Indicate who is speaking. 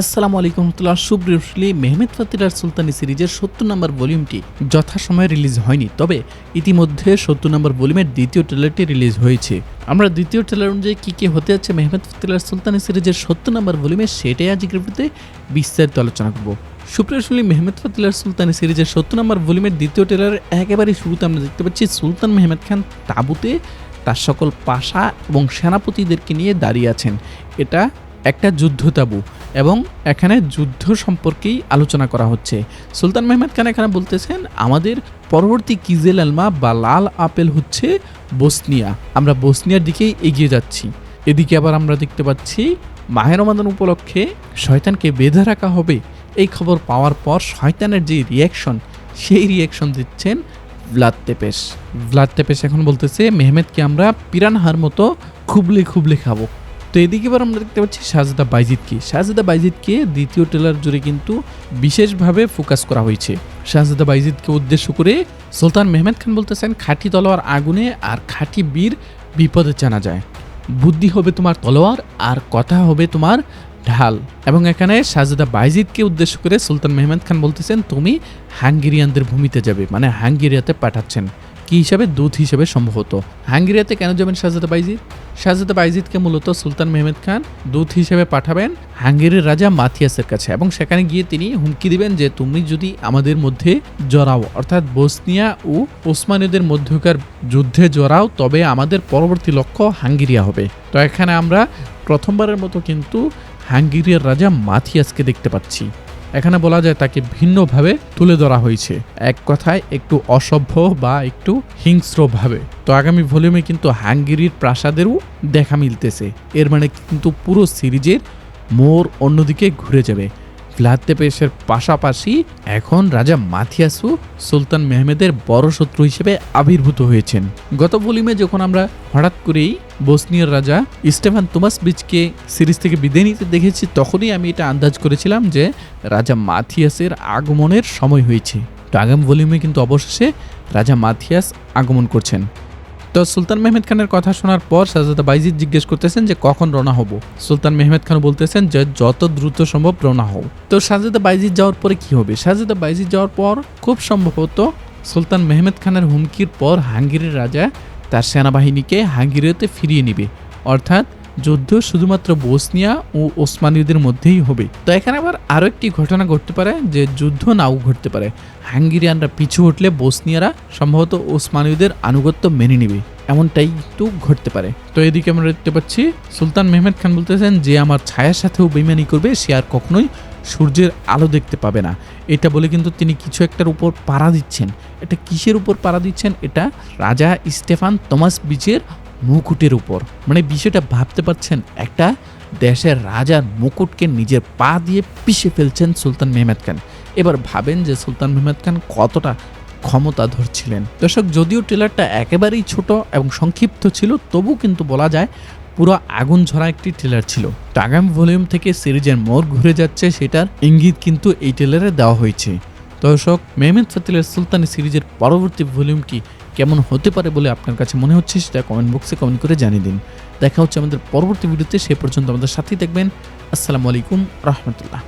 Speaker 1: আসসালামু আলাইকুম রহমতুল্লাহ। সুপ্রিয় মেহমেদ ফাতিরার সুলতানি সিরিজের ৭০ নম্বর ভলিউমটি যথাসময়ে রিলিজ হয়নি, তবে ইতিমধ্যে ৭০ নম্বর ভলিউমের দ্বিতীয় ট্রেলারটি রিলিজ হয়েছে। আমরা দ্বিতীয় ট্রেলার অনুযায়ী কী হতে যাচ্ছে মেহমেদ ফাতিরার সুলতানি সিরিজের ৭০ নম্বর ভলিউমে, সেটাই আজকের ভিডিওতে বিস্তারিত আলোচনা করব। সুপ্রিয় মেহমেদ ফাতিরার সুলতানি সিরিজের ৭০ নম্বর ভলিউমের দ্বিতীয় ট্রেলারের একেবারে শুরুতে আমরা দেখতে পাচ্ছি সুলতান মেহমেদ খান তাঁবুতে তার সকল পাশা এবং সেনাপতিদেরকে নিয়ে দাঁড়িয়ে আছেন। এটা একটা যুদ্ধ তাঁবু এবং এখানে যুদ্ধ সম্পর্কেই আলোচনা করা হচ্ছে। সুলতান মেহমেদ খান এখানে বলতেছেন, আমাদের পরবর্তী কিজেল আলমা বা লাল আপেল হচ্ছে বসনিয়া, আমরা বসনিয়ার দিকেই এগিয়ে যাচ্ছি। এদিকে আবার আমরা দেখতে পাচ্ছি মাহে রমাদান উপলক্ষে শয়তানকে বেঁধে রাখা হবে। এই খবর পাওয়ার পর শয়তানের যে রিয়াকশন, সেই রিয়াকশন দিচ্ছেন ভ্লাদ তেপেস এখন বলতেছে মেহমেদকে আমরা পিরানহার মতো খুবলে খাবো। তো এদিকে এবার আমরা দেখতে পাচ্ছি শাহজাদা বাইজিদকে দ্বিতীয় ট্রেলার জুড়ে কিন্তু বিশেষভাবে ফোকাস করা হয়েছে। শাহজাদা বাইজিদকে উদ্দেশ্য করে সুলতান মেহমেদ খান বলতেছেন, খাঁটি তলোয়ার আগুনে আর খাঁটি বীর বিপদে জানা যায়। বুদ্ধি হবে তোমার তলোয়ার আর কথা হবে তোমার ঢাল। এবং এখানে শাহজাদা বাইজিদকে উদ্দেশ্য করে সুলতান মেহমেদ খান বলতেছেন, তুমি হাঙ্গেরিয়ানদের ভূমিতে যাবে, মানে হাঙ্গেরিয়াতে পাঠাচ্ছেন কি হিসাবে, দূত হিসেবে সম্ভবত। হাঙ্গেরিয়াতে কেন যাবেন শাহজাদা বাইজিদকে মূলত সুলতান মেহমেদ খান দূত হিসেবে পাঠাবেন হাঙ্গেরির রাজা মাথিয়াসের কাছে, এবং সেখানে গিয়ে তিনি হুমকি দিবেন যে তুমি যদি আমাদের মধ্যে জড়াও, অর্থাৎ বসনিয়া ও ওসমানীয়দের মধ্যকার যুদ্ধে জড়াও, তবে আমাদের পরবর্তী লক্ষ্য হাঙ্গেরিয়া হবে। তো এখানে আমরা প্রথমবারের মতো কিন্তু হাঙ্গেরিয়ার রাজা মাথিয়াসকে দেখতে পাচ্ছি। এখানে বলা যায় তাকে ভিন্নভাবে তুলে ধরা হয়েছে, এক কথায় একটু অসভ্য বা একটু হিংস্রভাবে। তো আগামী ভলিউমে কিন্তু হাঙ্গেরির প্রাসাদেরও দেখা মিলতেছে। এর মানে কিন্তু পুরো সিরিজের মোড় অন্যদিকে ঘুরে যাবে। ভ্লাদ তেপেসের পাশাপাশি এখন রাজা মাথিয়াসও সুলতান মেহমেদের বড় শত্রু হিসেবে আবির্ভূত হয়েছেন। গত ভলিউমে যখন আমরা হঠাৎ করেই বসনিয়ার রাজা স্টেফান তোমাসভিচকে সিরিজ থেকে বিদায় নিতে দেখেছি, তখনই আমি এটা আন্দাজ করেছিলাম যে রাজা মাথিয়াসের আগমনের সময় হয়েছে। তো আগামী ভলিউমে কিন্তু অবশেষে রাজা মাথিয়াস আগমন করছেন। তো সুলতান মেহমেদ খানের কথা শোনার পর শাহজাদা বাইজিদ জিজ্ঞেস করতেছেন যে কখন রওনা হব। সুলতান মেহমেদ খান বলতেছেন যে যত দ্রুত সম্ভব রওনা হও। তো শাহজাদা বাইজিদ যাওয়ার পরে কি হবে? শাহজাদা বাইজিদ যাওয়ার পর খুব সম্ভবত সুলতান মেহমেদ খানের হুমকির পর হাঙ্গেরির রাজা তার সেনাবাহিনীকে হাঙ্গেরিয়াতে ফিরিয়ে নেবে, অর্থাৎ যুদ্ধ শুধুমাত্র বসনিয়া ও ওসমানীয়দের মধ্যেই হবে। তো এখানে আবার আরও একটি ঘটনা ঘটতে পারে, যে যুদ্ধ নাও ঘটতে পারে। হাঙ্গেরিয়ানরা পিছু হটলে বসনিয়ারা সম্ভবত ওসমানীয়দের আনুগত্য মেনে নেবে, এমনটাই একটু ঘটতে পারে। তো এদিকে আমরা দেখতে পাচ্ছি সুলতান মেহমেদ খান বলতেছেন, যে আমার ছায়ার সাথেও বেইমানি করবে সে আর কখনোই সূর্যের আলো দেখতে পাবে না। এটা বলে কিন্তু তিনি কিছু একটার উপর পাড়া দিচ্ছেন। এটা কিসের উপর পাড়া দিচ্ছেন? এটা রাজা স্টেফান তোমাসভিচের মুকুটের উপর। মানে বিষয়টা ভাবতে পারছেন, একটা দেশের রাজার মুকুটকে নিজের পা দিয়ে পিষে ফেলছেন সুলতান মেহমেদ খান। এবার ভাবেন যে সুলতান মেহমেদ খান কতটা ক্ষমতাধর ছিলেন। দর্শক, যদিও ট্রেলারটা একেবারেই ছোট এবং সংক্ষিপ্ত ছিল, তবু কিন্তু বলা যায় পুরো আগুন ঝরা একটি ট্রেলার ছিল। তো আগামী ভলিউম থেকে সিরিজের মোড় ঘুরে যাচ্ছে, সেটার ইঙ্গিত কিন্তু এই ট্রেলারে দেওয়া হয়েছে। দর্শক, মেহমেদ ফাতিরার সুলতানি সিরিজের পরবর্তী ভলিউমটি কেমন হতে পারে বলে আপনার কাছে মনে হচ্ছে, সেটা কমেন্ট বক্সে কমেন্ট করে জানিয়ে দিন। দেখা হচ্ছে আমাদের পরবর্তী ভিডিওতে, সে পর্যন্ত আমাদের সাথেই থাকবেন। আসসালামু আলাইকুম রহমতুল্লাহ।